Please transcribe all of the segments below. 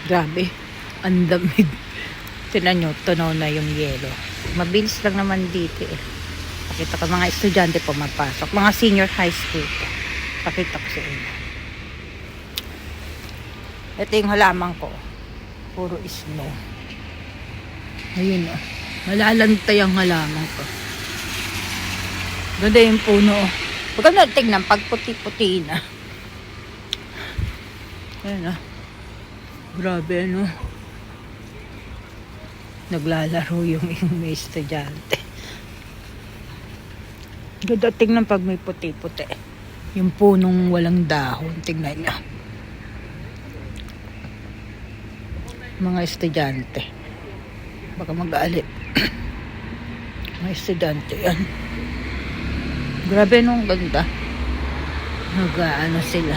Grabe, ang damig. Tinan nyo, tunaw na yung yelo. Mabilis lang naman dito eh. Pakita ko mga estudyante pumapasok. Mga senior high school. Pakita ko sa inyo. Ito yung halaman ko. Puro snow. Ayun o. Malalantay ang halaman ko. Ganda yung puno. Huwag ka na tignan pag puti-puti na. Ayan o. Grabe ano. Naglalaro yung may estudyante. Ganda tignan pag may puti-puti. Yung punong walang dahon. Tignan nyo. Mga estudyante. Baka mag-aalit. Mga estudyante yan. Grabe nung ganda. Nag-ano sila.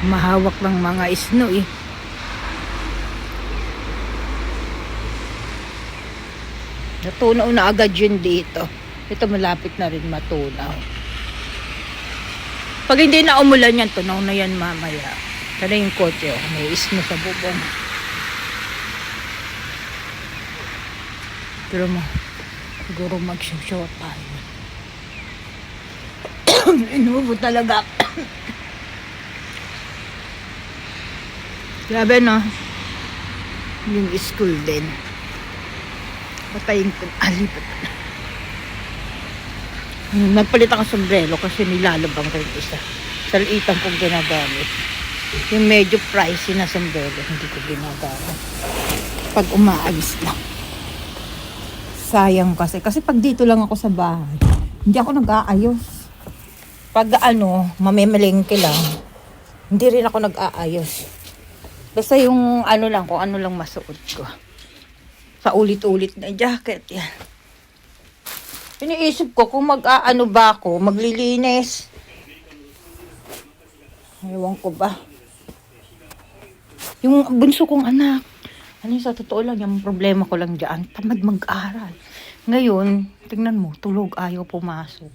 Mahawak ng mga snow eh. Natunaw na agad yun dito. Ito malapit na rin matunaw. Pag hindi na umulan yan, tunaw na yan mamaya. Kada yung kotse, oh, may snow sa bubong. Pero mo, siguro mag-short tayo. Inubo talaga. Grabe no? Yung school din. Patayin ko. Alipat. Nagpalit ako sombrero kasi nilalabang ko yung isa. Salitan kong ginagamit. Yung medyo pricey na sombrero, hindi ko ginagamit. Pag umaalis lang. Sayang kasi. Kasi pag dito lang ako sa bahay, hindi ako nag-aayos. Pag mamimalingke lang, hindi rin ako nag-aayos. Basta yung lang, kung ano lang masuot ko. Sa ulit-ulit na jacket, yan. Iniisip ko kung ba ako, maglilinis. Ewan ko ba. Yung bunso kong anak, sa totoo lang, yung problema ko lang dyan, tamad mag-aral. Ngayon, tingnan mo, tulog, ayaw pumasok.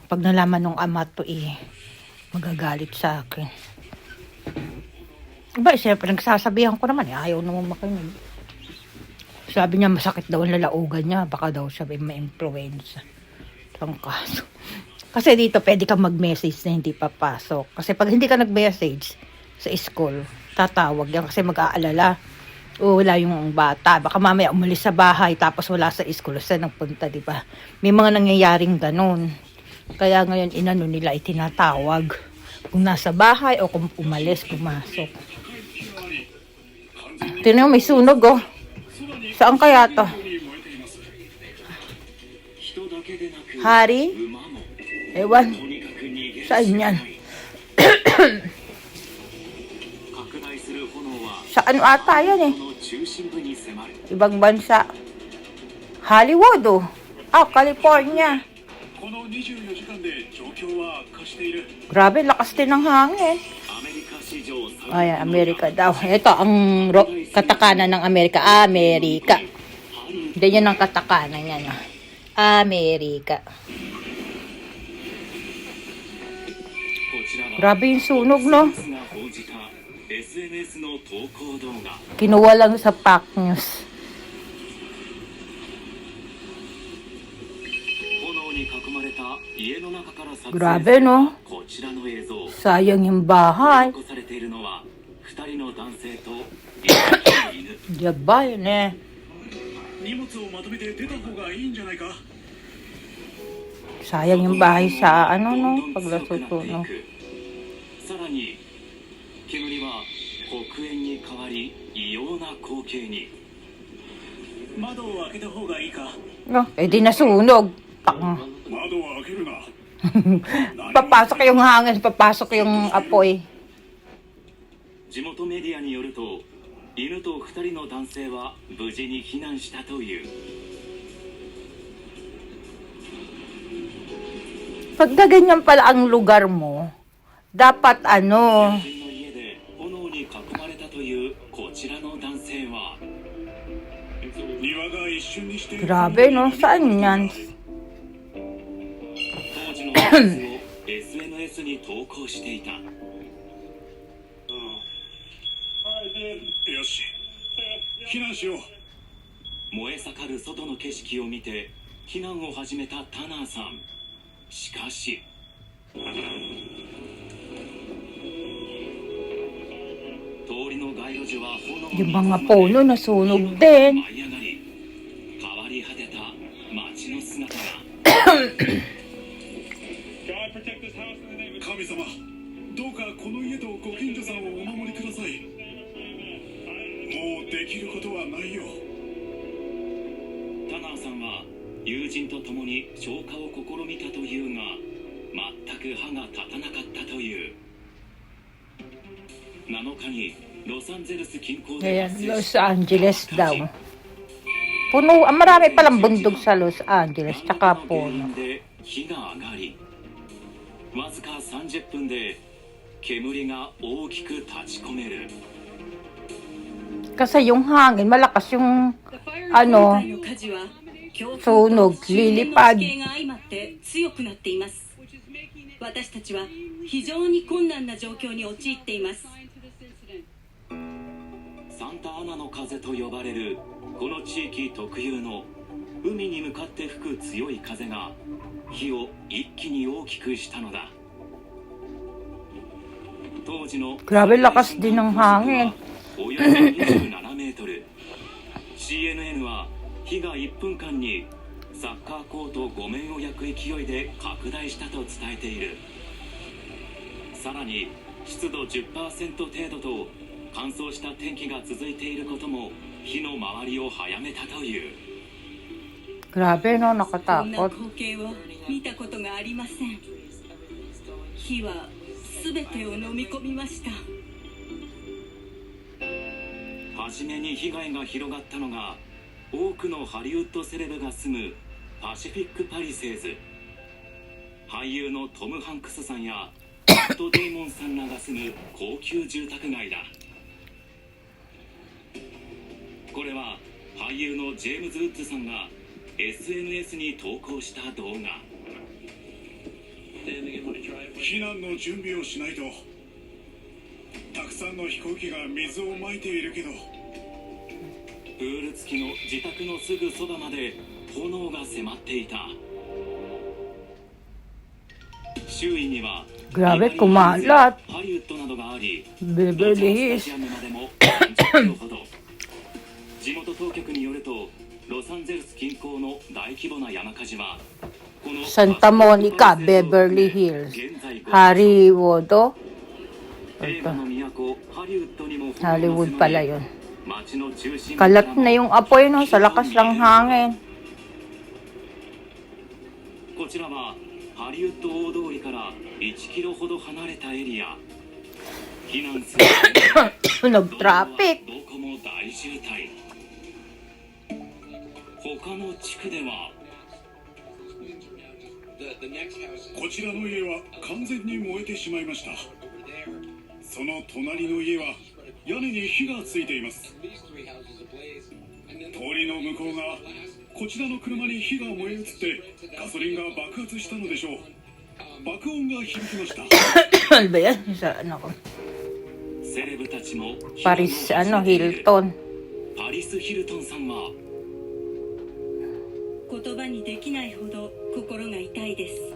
Pag nalaman ng ama to magagalit sa akin. Siyempre, nagsasabihan ko naman, ayaw naman makinig. Sabi niya, masakit daw ang lalaugan niya, baka daw siya may influenza. Ang kaso. Kasi dito, pwede kang mag-message na hindi papasok. Kasi pag hindi ka nag-message sa school, tatawag yan kasi mag-aalala. O wala yung bata. Baka mamaya umalis sa bahay, tapos wala sa school. Saan nagpunta, di ba? May mga nangyayaring ganun. Kaya ngayon, nila itinatawag. Kung nasa bahay o kung umalis, pumasok. Tignan mo, may sunog oh. Saan kaya to? Hari? Ewan. Saan yan? Sa ata yan eh. Ibang bansa. Hollywood oh. California. Grabe, lakas din ng hangin. Ayan, Amerika daw. Ito, ang katakanan ng Amerika. Amerika. Ganyan ang katakanan yan. Amerika. Grabe yung sunog, no? Kinuha lang sa Pac News. Grabe, no? Sayang yung bahay. Diba yun eh. Sayang yung bahay sa paglasot no. Di nasunog. Papasok yung hangin, papasok yung apoy. 地元メディアによると、犬と2人の男性は無事に避難したという。Pag ganyan pala ang lugar mo, dapat Grabe no, saan yan? SNS に投稿していた。よし、避難しよう。燃え盛る外の景色を見て避難を始めたタナーさん。しかし通りの街路樹は炎に Yung mga puno nasunog din. 舞い上がり、変わり果てた街の姿が。神様、どうかこの家とご近所さんをお守りください。もうできることはないよ。タナーさんは友人と共に消火を試みたというが、全く歯が立たなかったという。7日にロサンゼルス近郊で Ayan, 発生 Los した Angeles daw. Puno, marami palang bundok sa Los Angeles, tsaka 何らかの原 puno. 因で火が上がり、わずか30分で煙が大きく立ち込める。 Kasi yung hangin, malakas yung, ano, sunog, lilipad. 私たちは非常に困難な状況に陥っています。サンタアナの風と呼ばれるこの地域特有の海に向かって吹く強い風が火を一気に大きくしたのだ。当時の Grabe lakas din ng hangin. およそ27メートル。CNN は火が1分間にサッカーコート5面を焼く勢いで拡大したと伝えている。さらに湿度 10% 程度と乾燥した天気が続いていることも火の回りを早めたという。 Grabe no, こんな nakatakot. 光景を見たことがありません。火はすべてを飲み込みました。初めに被害が広がったのが多くのハリウッドセレブが住むパシフィックパリセーズ。俳優のトム・ハンクスさんやマット・デイモンさんらが住む高級住宅街だ。これは俳優のジェームズ・ウッズさんが SNS に投稿した動画。避難の準備をしないと。たくさんの飛行機が水をまいているけど。プール付きの自宅のすぐそばまで炎が迫っていた。周囲には Grabe, kumalat. ハリウッドなどがあり、 Beverly スタ Hills. ジアムまでも30キロほど。地元当局によると、ロサンゼルス近郊の大規模な山火事は、この Santa Monica, Beverly Hills, 現在 Hollywood. 映画の都ハリウッドにも Hollywood pala yun. 街の中心部 Kalat na yung apoy no, sa lakas ng hangin. こちらはハリウッド大通りから1キロほど離れたエリア。避難する Nag-traffic. どこも大渋滞。他の地区ではこちらの家は完全に燃えてしまいました。その隣の家は屋根に火がついています。通りの向こう側、こちらの車に火が燃え移ってガソリンが爆発したのでしょう。爆音が響きました。 Ano ba yan? Sa ano ko? セレブたちも Paris, ano, Hilton. パリス・ヒルトンさんは言葉にできないほど心が痛いです。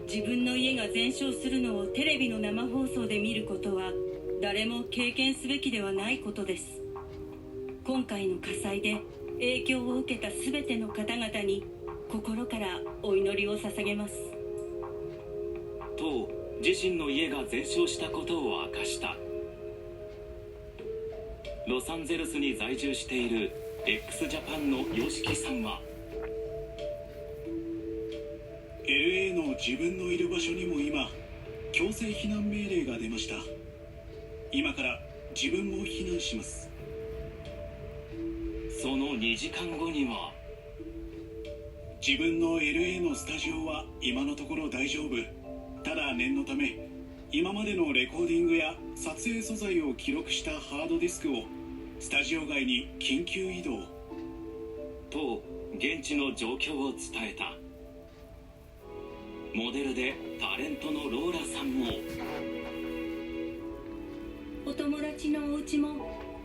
自分の家が全焼するのをテレビの生放送で見ることは誰も経験すべきではないことです。今回の火災で影響を受けたすべての方々に心からお祈りを捧げます。と自身の家が全焼したことを明かした。ロサンゼルスに在住している x ジャパンの YOSHIKI さんは LA の自分のいる場所にも今強制避難命令が出ました。今から自分も避難します。その2時間後には自分の LA のスタジオは今のところ大丈夫。ただ念のため今までのレコーディングや撮影素材を記録したハードディスクをスタジオ外に緊急移動と現地の状況を伝えた。モデルでタレントのローラさんもお友達のお家も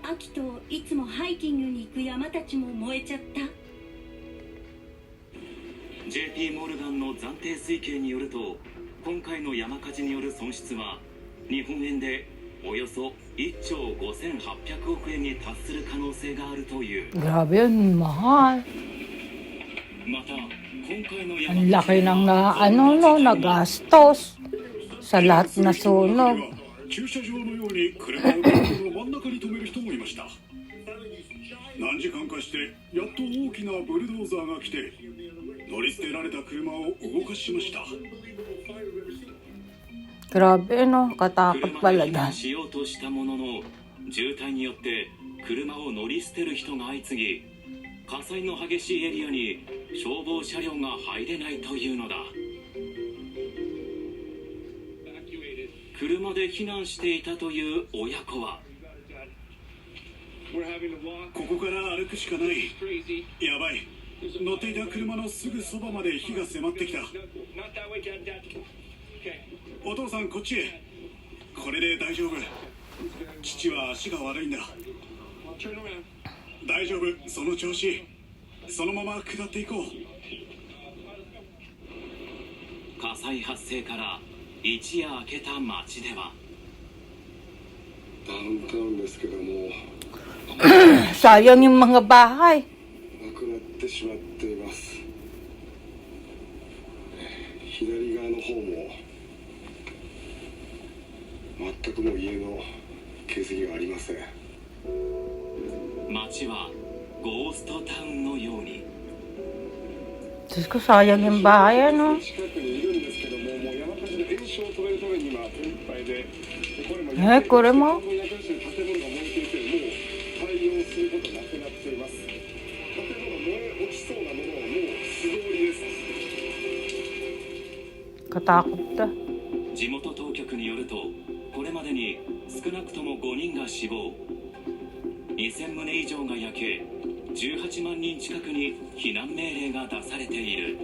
秋といつもハイキングに行く山たちも燃えちゃった。 JP モルガンの暫定推計によると、今回の山火事による損失は日本円でおよそ1兆5800億円に達する可能性があるという。 Grabe yun, mahal. また今回の Ang laki ng nagastos sa lahat na sunog. 駐車場のように車を道路の真ん中に止める人もいました。何時間かしてやっと大きなブルドーザーが来て乗り捨てられた車を動かしました。 Grabe, no? Katakot 車 pala で避難 dyan. しようとしたものの、渋滞によって車を乗り捨てる人が相次ぎ、火災の激しいエリアに消防車両が入れないというのだ。車で避難していたという親子は、ここから歩くしかない。やばい。乗っていた車のすぐそばまで火が迫ってきた。お父さんこっちへ。これで大丈夫。父は足が悪いんだ。大丈夫、その調子。そのまま下っていこう。火災発生から一夜明けた街では、ダウンタウンですけども Sayang yung mga bahay. なくなってしまっています。左側の方も全くもう家の形跡がありません。街はゴーストタウンのように。 Diyos ko, sayang yung bahay, ano? 近くにいるんですけども、もう山火事の延焼を止めるために今手一杯で、これもこれも建物が燃えていて、もう対応することなくなっています。建物燃え落ちそうなものはもう素通りです。 Katakot ka. 地元当局によると、これまでに少なくとも5人が死亡、2000棟以上が焼け、18万人近くに避難命令が出されている。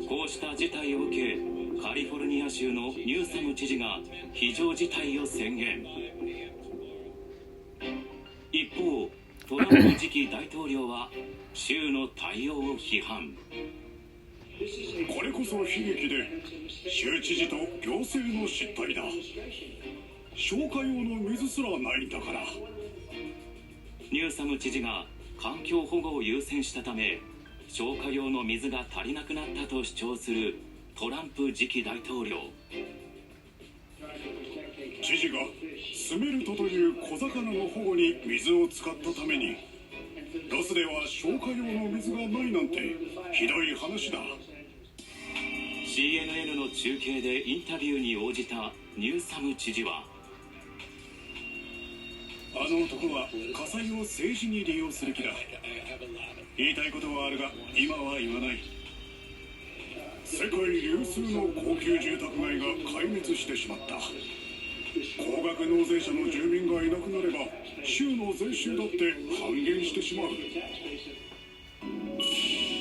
こうした事態を受け、カリフォルニア州のニューサム知事が非常事態を宣言。一方、トランプ次期大統領は州の対応を批判。これこそ悲劇で、州知事と行政の失態だ。消火用の水すらないんだから。ニューサム知事が環境保護を優先したため、消火用の水が足りなくなったと主張するトランプ次期大統領。知事がスメルトという小魚の保護に水を使ったために、ロスでは消火用の水がないなんてひどい話だ。 CNN の中継でインタビューに応じたニューサム知事は、あの男は火災を政治に利用する気だ。言いたいことはあるが今は言わない。世界有数の高級住宅街が壊滅してしまった。高額納税者の住民がいなくなれば州の税収だって半減してしまう。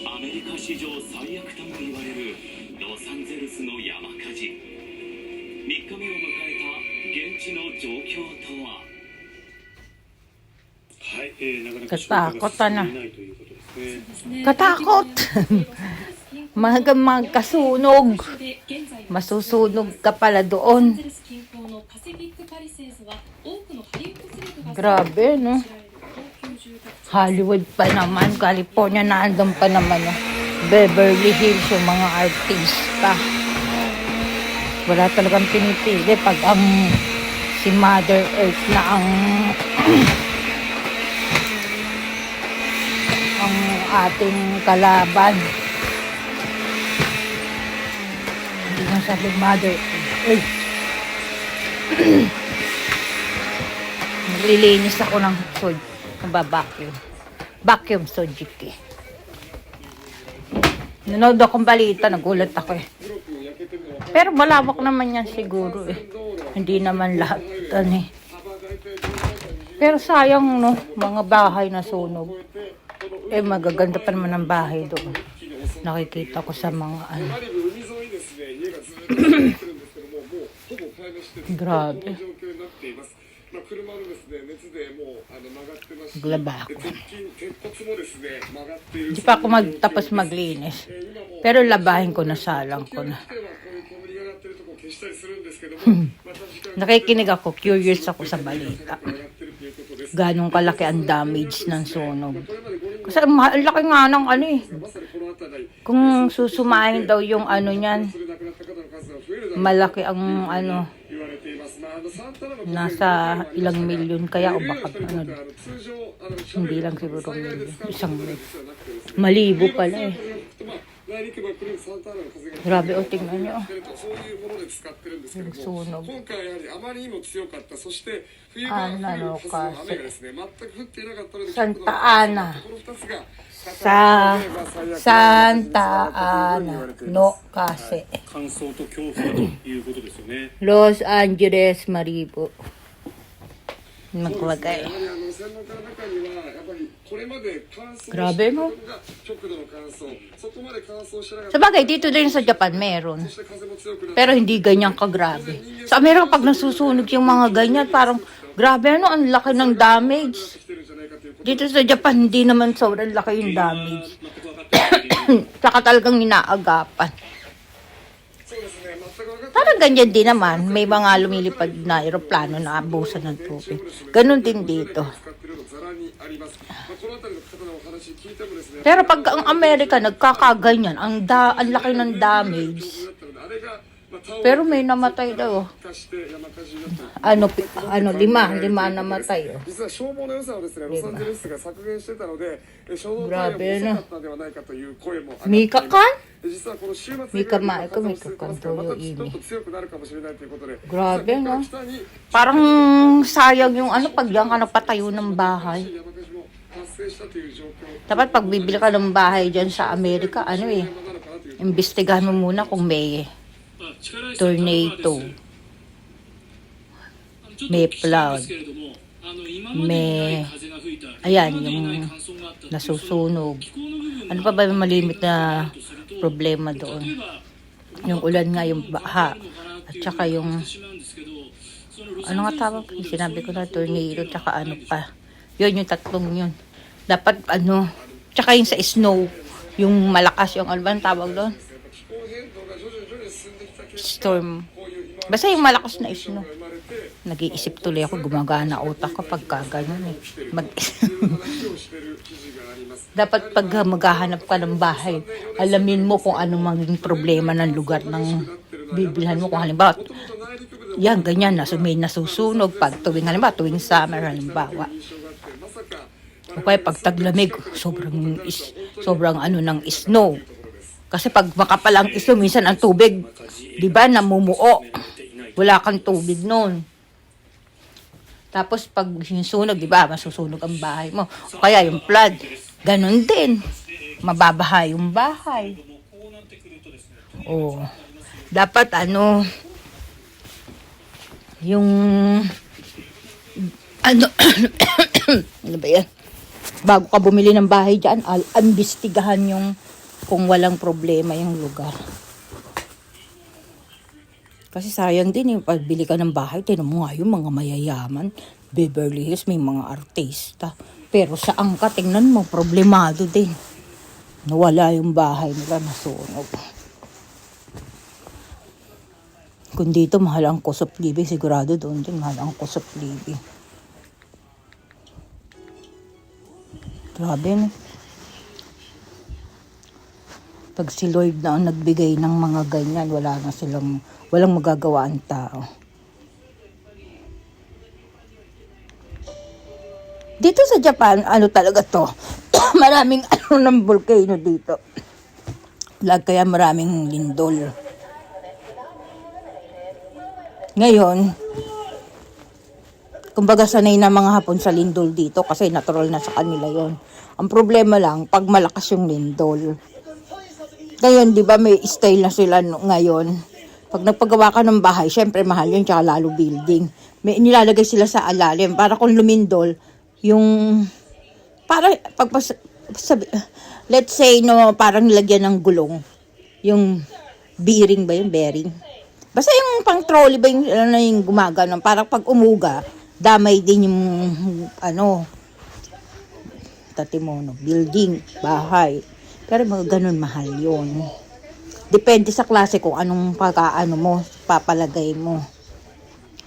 アメリカ史上最悪とも言われるロサンゼルスの山火事。3日目を迎えた現地の状況とは。 はい、なかなか消火が進んでいないということですね。 Katakot! Magkasunog. Masusunog ka pala doon. Grabe, no? Hollywood pa naman. California, naandun pa naman. Beverly Hills, yung mga artista. Wala talagang pinipili pag ang si Mother Earth na ang ating kalaban. Hindi na sabi Mother Earth. Naglilinis ako ng sod. Nababaccuum. Vacuum sojiki. Nanood akong balita, nagulat ako eh. Pero malawak naman yan siguro eh. Hindi naman lahat eh. Pero sayang no, mga bahay na sunog. Eh magaganda pa naman ang bahay doon. Nakikita ko sa mga ano. Grabe. まあ、車のですね熱でもう曲がってまして、 Maglaba ako. 鉄骨もですね曲がっている。 Hindi pa ako tapos maglinis. Pero labahin ko na, salang ko na. Nakikinig ako, curious ako sa balita. Ganong kalaki ang damage ng sunog. Kasi ang laki nga ng ano eh. Kung susumahin daw yung ano niyan, malaki ang ano, nasa ilang milyon kaya o baka ano, hindi lang siguro milyon, isang milyon. Malibo pala eh. Grabe o, tingnan nyo. Yung sunog. Ano kasi. Santa Ana. Sa Santa Ana. No kasi. 乾燥と強風ということですよね。 Los Angeles, Maribo. Naglagay. Grabe no? Sabagay, dito din sa Japan meron. Pero hindi ganyan kagrabe. Sa Amerika pag nasusunog yung mga ganyan, parang grabe ano, ang laki ng damage. Dito sa Japan, hindi naman sobrang laki yung damage. Saka talagang inaagapan. Parang ganyan din naman. May mga lumilipad na aeroplano na abusan ng tubig. Ganon din dito. Pero pag ang Amerika nagkakaganyan, ang laki ng damage. Pero may namatay daw. Lima namatay. Oh. Grabe no. Mika kan? Mika Maiko, Mika kan Toyo Imi. Grabe no. Parang sayang yung ano pag yan ka napatayo ng bahay. Dapat pag bibili ka ng bahay dyan sa Amerika, imbestigahan mo muna kung may tornado, may flood, may, ayan, yung nasusunog. Ano pa ba yung malimit na problema doon? Yung ulan nga, yung baha, at saka yung, ano nga tawag? Sinabi ko na, tornado, tsaka ano pa. Yun, yung tatlong yun. Dapat, tsaka yung sa snow, yung malakas, yung ano ba ang tawag doon? Storm. Basta yung malakas na snow. Nag-iisip tuloy ako, gumagana utak ko pagka ganun eh. Dapat pag maghahanap ka ng bahay, alamin mo kung anong maging problema ng lugar ng bibilhan mo. Kung halimbawa, yan, ganyan, may nasusunog pag tuwing summer, halimbawa. O kaya pag taglamig, sobrang ng snow. Kasi pag makapal ang snow, minsan ang tubig, di ba, namumuo. Wala kang tubig noon. Tapos pag yung sunog, di ba, masusunog ang bahay mo. O kaya yung flood, ganun din. Mababaha yung bahay. O, dapat yung, ano ba yan? Bago ka bumili ng bahay dyan, imbestigahan yung kung walang problema yung lugar. Kasi sayang din yung pagbili ka ng bahay, tinan mo nga yung mga mayayaman, Beverly Hills, may mga artista. Pero saan ka, tingnan mo, problemado din. Nawala yung bahay nila, nasunog. Kung dito mahal ang cost of living, sigurado doon din mahal ang cost of living. Grabe, no? Pag si Lord na ang nagbigay ng mga ganyan, walang magagawa ang tao. Dito sa Japan, talaga to? Maraming ng volcano dito. Kaya maraming lindol. Ngayon, kumbaga sanay na mga Hapon sa lindol dito kasi natural na sa kanila yon. Ang problema lang, pag malakas yung lindol. Ngayon, di ba, may style na sila ngayon. Pag nagpagawa ka ng bahay, syempre mahal yun, tsaka lalo building. May nilalagay sila sa alalim. Para kung lumindol, let's say, parang nilagyan ng gulong. Yung bearing ba yun? Bearing. Basta yung pang trolley ba yung gumagano. Parang pag umuga, damay din yung ano, tatimono, building, bahay. Pero mga ganun mahal yun. Depende sa klase kung anong pagkaano mo, papalagay mo.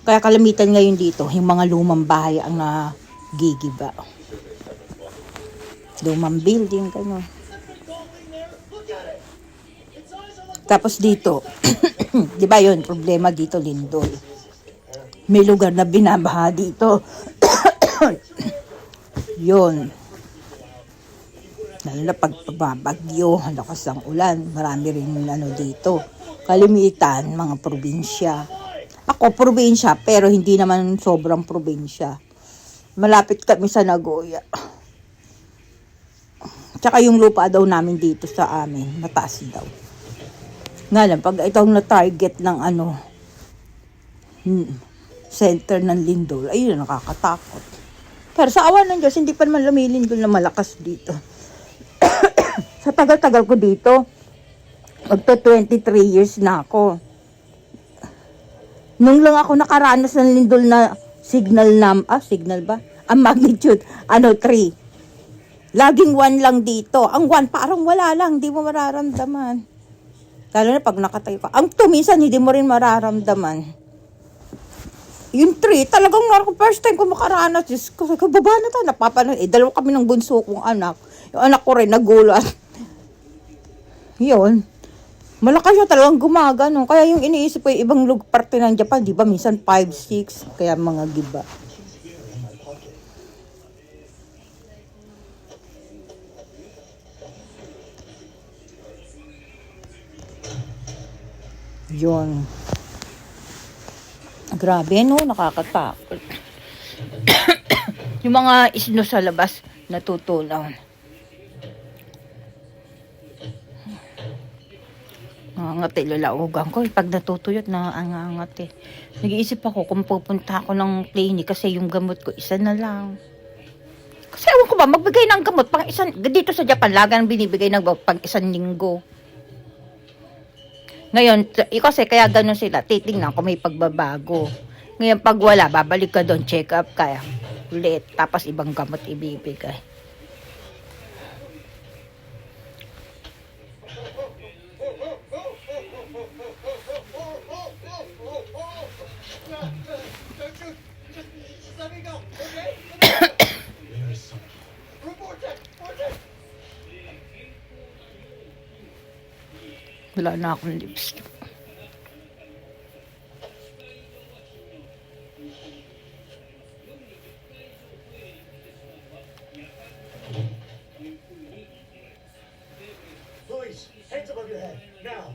Kaya kalamitan ngayon dito, yung mga lumang bahay ang nagigiba. Lumang building, gano'n. Tapos dito, di ba yun, problema dito, lindol. May lugar na binabaha dito. Yun. Lalo na pag babagyo, ang lakas ng ulan, marami rin ano dito. Kalimitan, mga probinsya. Ako, probinsya, pero hindi naman sobrang probinsya. Malapit kami sa Nagoya. Tsaka yung lupa daw namin dito sa amin, mataas daw. Nga lang, pag itong na-target ng ano, center ng lindol, ayun, nakakatakot. Pero sa awa ng Diyos, hindi pa naman lumilindol na malakas dito. Sa tagal-tagal ko dito, magto 23 years na ako. Nung lang ako nakaranas ng lindol na signal ba? Ang magnitude, 3. Laging 1 lang dito. Ang 1 parang wala lang, di mo mararamdaman. Lalo na pag nakatayo ka. Ang 2 minsan hindi mo rin mararamdaman. Yung 3, talagang first time ko makaranas. Diyos ko, baba na tayo, napapanood. Dalawa kami ng bunso kong anak. Yung anak ko rin, nagulat. Yun. Malakas siya talagang gumagano. Kaya yung iniisip ko, yung ibang parte ng Japan, di ba, minsan 5, 6, kaya mga giba. Yun. Grabe, no? Nakakatakot. Yung mga isno sa labas, natutunaw. Nangangati, lalaugan ko. Pag natutuyot, nangangati. Nag-iisip ako kung pupunta ako ng clinic kasi yung gamot ko, isa na lang. Kasi ewan ko ba, magbigay ng gamot pang isang, dito sa Japan, lagang binibigay ng gamot pang 1 linggo. Ngayon, kasi kaya ganun sila, titingnan kung may pagbabago. Ngayon, pag wala, babalik ka doon, check up kaya ulit. Tapos ibang gamot ibibigay. Wala na akong lipstick. Boys, hands above your head, now.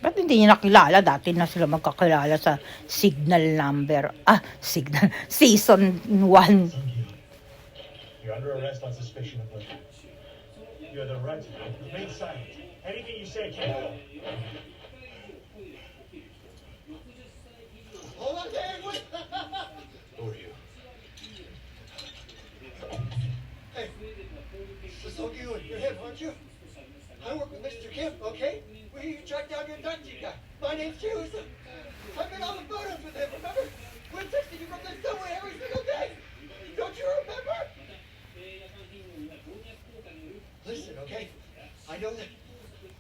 Ba't hindi niya nakilala? Dati na sila magkakilala sa signal number. Signal. Season 1. You're under arrest on suspicion of murder. You have the right to remain silent. Anything you say can't go. Hold on, Dave, wait. Who are you? Hey, this is you and you're him, aren't you? I work with Mr. Kim, okay? We tracked down your Dutchie guy. My name's Hughes. I've been on the photos with him, remember? We're texting you from the subway every single day. Don't you remember? Listen, okay? I know that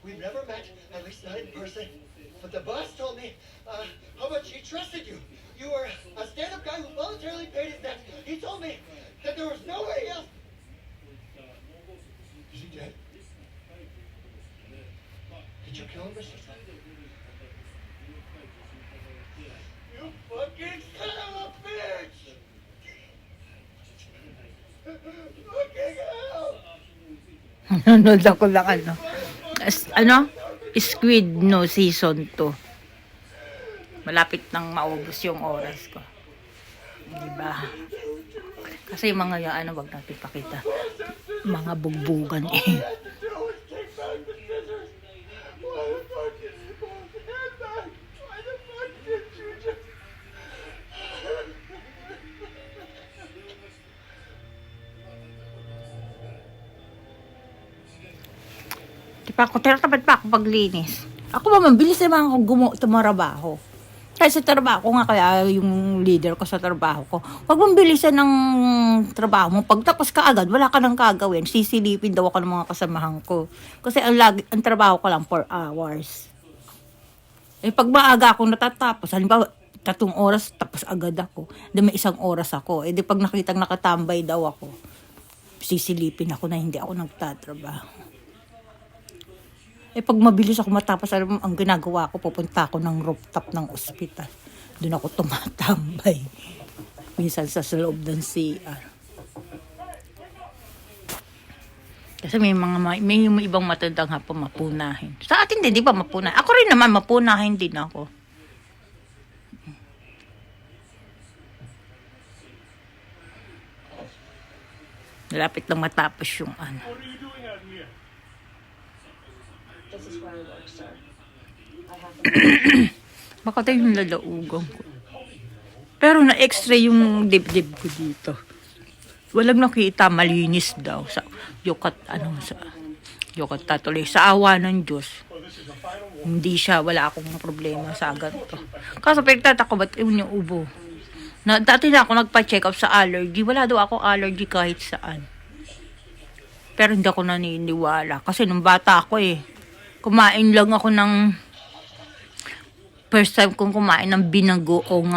we've never met, at least not in person, but the boss told me how much he trusted you. You were a stand-up guy who voluntarily paid his debts. He told me that there was no way else. Is he dead? Did you kill him, Mr. Sun? You fucking son of a bitch! Fucking hell! Nanonood ako lang Squid no season 2. Malapit nang maubos yung oras ko. Diba? Kasi yung mga yan, wag natin pakita. Mga bugbugan eh. pa ako, tinatamad pa ako paglinis. Ako mabilis naman ako tumarabaho. Kasi sa trabaho ko nga, kaya yung leader ko sa trabaho ko, huwag mong bilisan ng trabaho mo. Pagtapos ka agad, wala ka nang gagawin. Sisilipin daw ako ng mga kasamahan ko. Kasi ang trabaho ko lang 4 hours. Eh pag maaga ako natatapos, halimbawa 3 oras, tapos agad ako. May 1 oras ako. Eh di pag nakitang nakatambay daw ako, sisilipin ako na hindi ako nagtatrabaho. Eh pag mabilis ako matapos, ang ginagawa ko, pupunta ako ng rooftop ng ospital. Doon ako tumatambay. Minsan sa loob ng CR. Kasi may ibang matandang hapon mapunahin. Sa atin din, di ba mapunahin? Ako rin naman, mapunahin din ako. Lapit lang matapos yung ano. What are you doing out here? This is where I work, sir. I have Baka tayo yung lalaugang ko. Pero na-extra yung dibdib ko dito. Walang nakita, malinis daw. Sa yukat tatuloy. Sa awa ng Diyos. Hindi siya, wala akong problema sa ganito. Kaso pagtatako, ba't yung ubo? Dati na ako nagpa-check up sa allergy. Wala daw ako allergy kahit saan. Pero hindi ako naniniwala. Kasi nung bata ako kumain lang ako ng first time kong kumain ng binagoong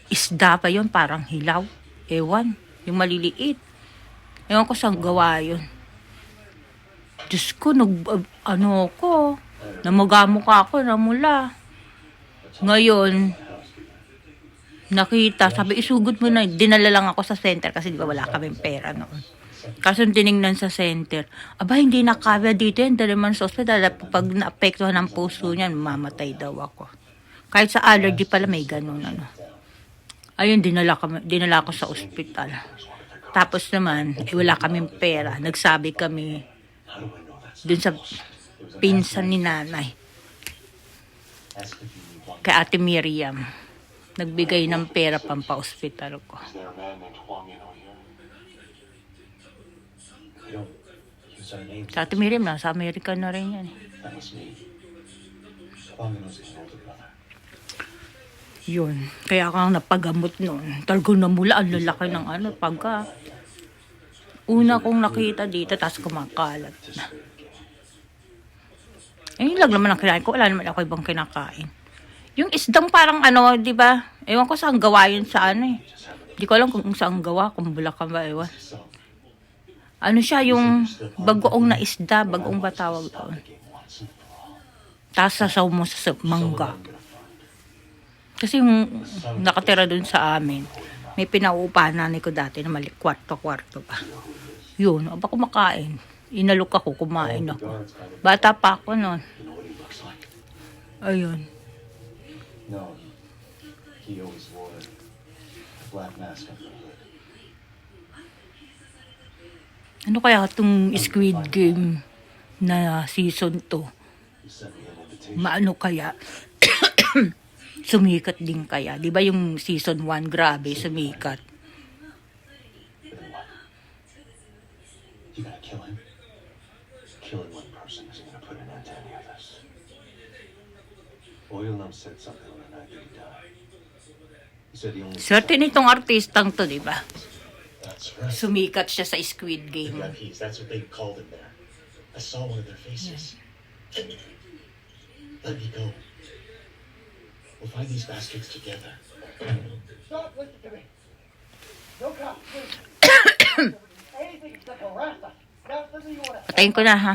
isda pa yun, parang hilaw. Ewan, yung maliliit. Ewan ko saan gawa yun. Diyos ko, namugamo-mukha ako, namula. Ngayon, nakita, sabi, isugod mo na. Dinala lang ako sa center kasi di ba wala kaming pera noon. Kaso tinignan sa center, aba, hindi nakabya dito yan, dali man sa ospital. Pag naapektuhan ng puso niyan, mamatay daw ako. Kahit sa allergy pala may ganun, Ayun, dinala ko sa ospital. Tapos naman, wala kaming pera. Nagsabi kami dun sa pinsan ni nanay. Kay Ate Miriam. Nagbigay ng pera pampa-ospital ko. Is there a man named Huang Yano here? We don't use our names. Sa Ate Miriam, nasa Amerika na rin yan. That was me. Huang Yano's my older brother. Yun. Kaya ako napagamot noon. Talagang namula, ang lalaki ng pagka. Una kong nakita dito, tapos kumakalat na. Yun lang naman ang kinain ko. Wala naman ako ibang kinakain. Yung isdang parang di ba? Ewan ko saan gawa yun sa Di ko alam kung saan gawa, kung Bulacan ba, ewan. Siya, yung bagoong na isda, bagoong ba tawag doon. Tapos sasaw mo sa mangga. Kasi yung nakatira doon sa amin, may pinauupahan nanay ko dati na kwarto-kwarto pa. Yun, aba kumakain. Inalok ako, kumain ako. Bata pa ako noon. Ayun. No, he always wore a black mask on the hood. Ano kaya itong Squid Game na season 2? He sent me an invitation. Maano kaya? Sumikat din kaya? Di ba yung season 1, grabe, sumikat. Then what? You gotta kill him. Killing one person isn't gonna put an end to any of this. Oilnum said something on the night that he died. He said the only... Swerte nitong artistang to, di ba? That's right. Sumikat siya sa Squid Game. VIPs, that's what they called him there. I saw one of their faces. Let me go. We'll find these bastards together. Stop, listen to me. No cops, please. Anything except harass us. Now, listen to you want to... Patayin ko na, ha?